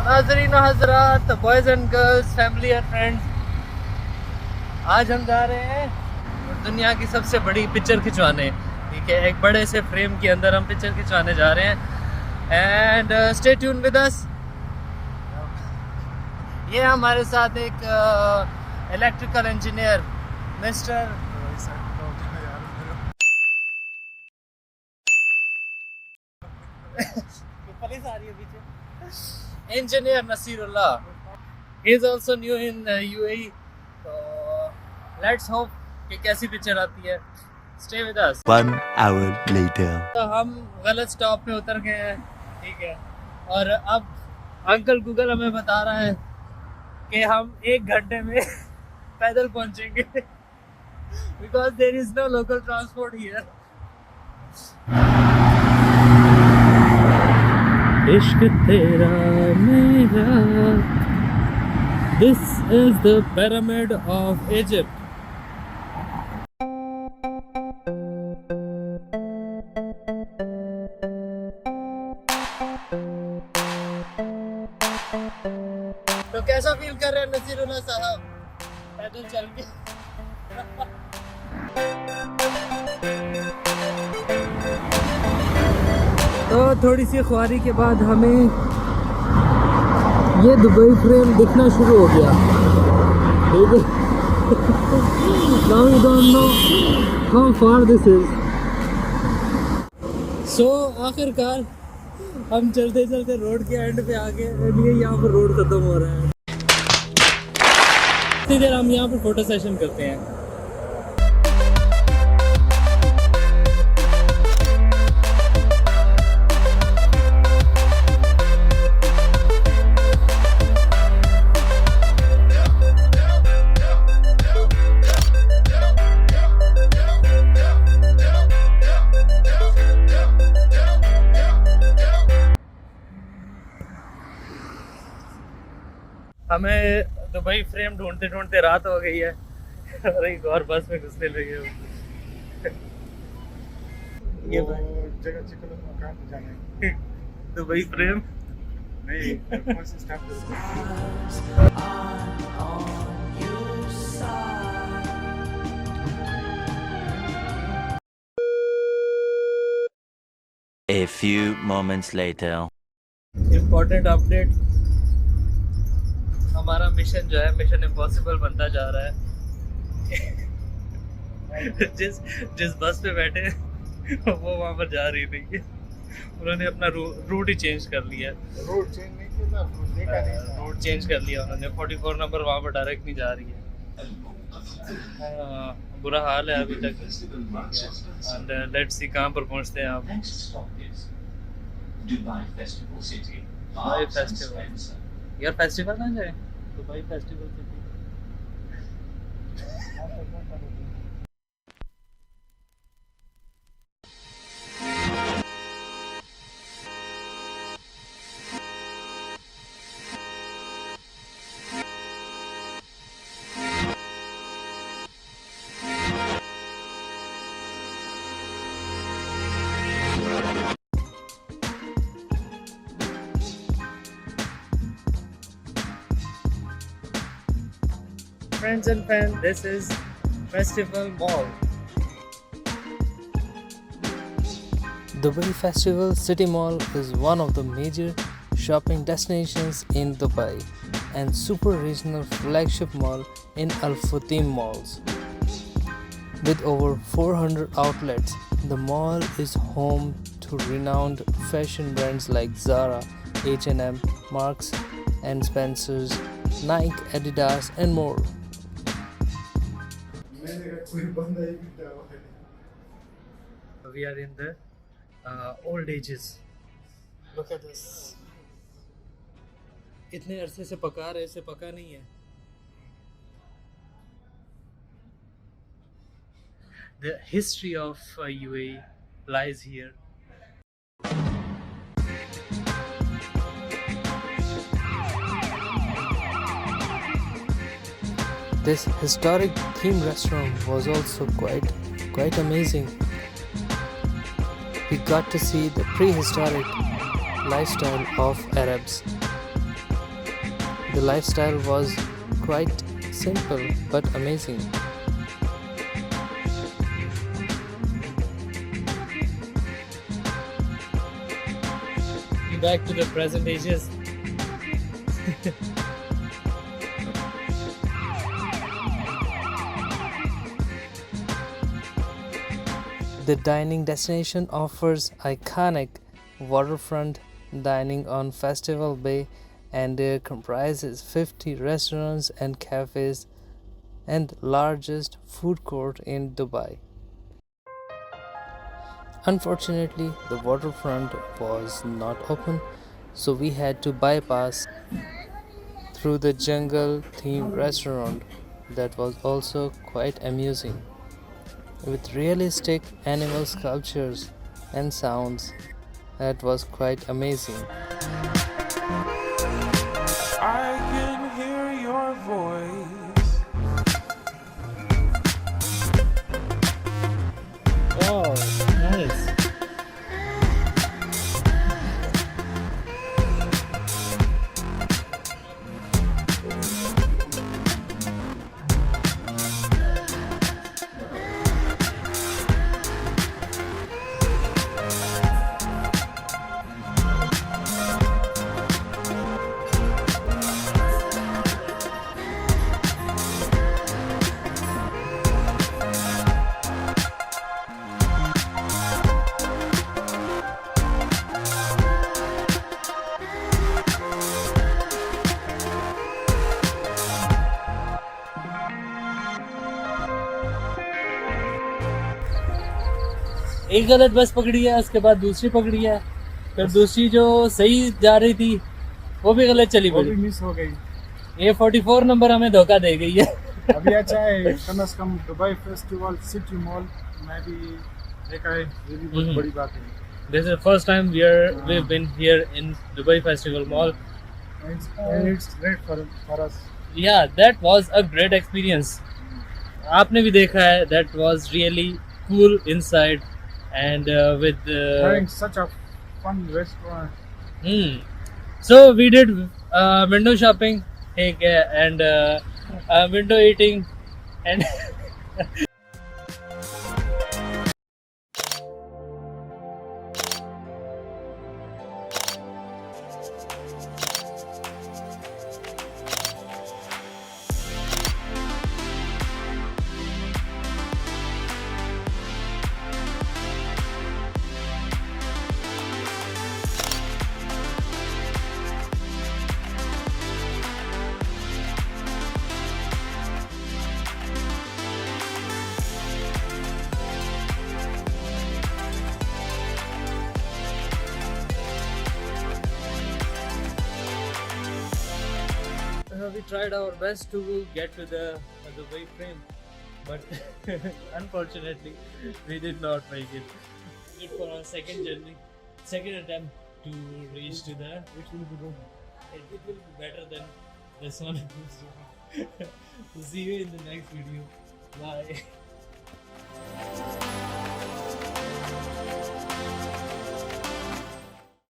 नाज़रीन हज़रात, boys and girls, family and friends, आज हम जा रहे हैं दुनिया की सबसे बड़ी पिक्चर खिंचवाने। ठीक है, एक बड़े से फ्रेम के अंदर हम पिक्चर खिंचवाने जा रहे हैं। And stay tune with us. ये हमारे साथ एक इलेक्ट्रिकल इंजीनियर मिस्टर पुलिस आ रही है पीछे, engineer Nasirullah. He is also new in UAE, तो लेट्स होप कि कैसी पिक्चर आती है। Stay with us. 1 hour later. तो हम गलत स्टॉप पे उतर गए हैं, ठीक है, और अब अंकल गूगल हमें बता रहा है कि हम 1 घंटे में पैदल पहुंचेंगे, because there is no local transport here. इश्क तेरा मेरा, this is the pyramid of Egypt. तो कैसा फील कर रहे हैं नसीरुल्लाह साहब पैदल चल के? तो थोड़ी सी ख्वारी के बाद हमें ये दुबई फ्रेम दिखना शुरू हो गया। Now we don't know how far this is. So आखिरकार हम चलते चलते रोड के एंड पे आ गए। ये यहाँ पर रोड खत्म हो रहा है। इतनी देर हम यहाँ पर फोटो सेशन करते हैं। हमें दुबई फ्रेम ढूंढते ढूंढते रात हो गई है और एक और बस में घुसने लगे हो। ये जगह चिकन मकान पे जाना है। दुबई फ्रेम नहीं, कौन सा staff A few moments later. Important update, हमारा मिशन जो है मिशन इम्पॉसिबल बनता जा रहा है। जिस बस पे बैठे वो वहाँ पर जा रही नहीं है। उन्होंने अपना रूट ही चेंज कर लिया। रोड चेंज नहीं किया था, देखा नहीं। रूट चेंज कर लिया उन्होंने। 44 नंबर वहाँ पर डायरेक्ट नहीं जा रही है। बुरा हाल है अभी तक। एंड लेट्स सी कहाँ पर पहुँचते हैं आप। दुबई फेस्टिवल यार, फेस्टिवल ना जाए Dubai festival city. Friends and fans, this is Festival Mall. Dubai Festival City Mall is one of the major shopping destinations in Dubai and super regional flagship mall in Al Futtaim Malls. With over 400 outlets, the mall is home to renowned fashion brands like Zara, H&M, Marks and Spencer's, Nike, Adidas and more. We are in the old ages. Look at this. इतने अरसे से पका रहे, इसे पका नहीं है। The history of UAE lies here. This historic themed restaurant was also quite amazing. We got to see the prehistoric lifestyle of Arabs. The lifestyle was quite simple but amazing. Back to the present ages. The dining destination offers iconic waterfront dining on Festival Bay and comprises 50 restaurants and cafes and largest food court in Dubai. Unfortunately, the waterfront was not open, so we had to bypass through the jungle themed restaurant that was also quite amusing with realistic animal sculptures and sounds. That was quite amazing. I can hear your voice. Oh, nice. एक गलत बस पकड़ी है, उसके बाद दूसरी पकड़ी है, फिर दूसरी जो सही जा रही थी वो भी गलत चली वो भी पड़ी। मिस हो गई। ये 44 नंबर हमें धोखा दे गई है। अभी अच्छा है, कम से कम दुबई फेस्टिवल सिटी मॉल में भी देखा है, ये भी बहुत बड़ी बात है। This is the first time we've been here in Dubai Festival Mall. It's great for us. Yeah, that was a great experience. आपने भी देखा है, that was really cool inside and with Having such a fun restaurant. So we did window shopping, and window eating, and we tried our best to get to the Dubai frame, but unfortunately we did not make it. We did for our second journey, second attempt to reach to the. Which will be good. It will be better than this one. So see you in the next video. Bye.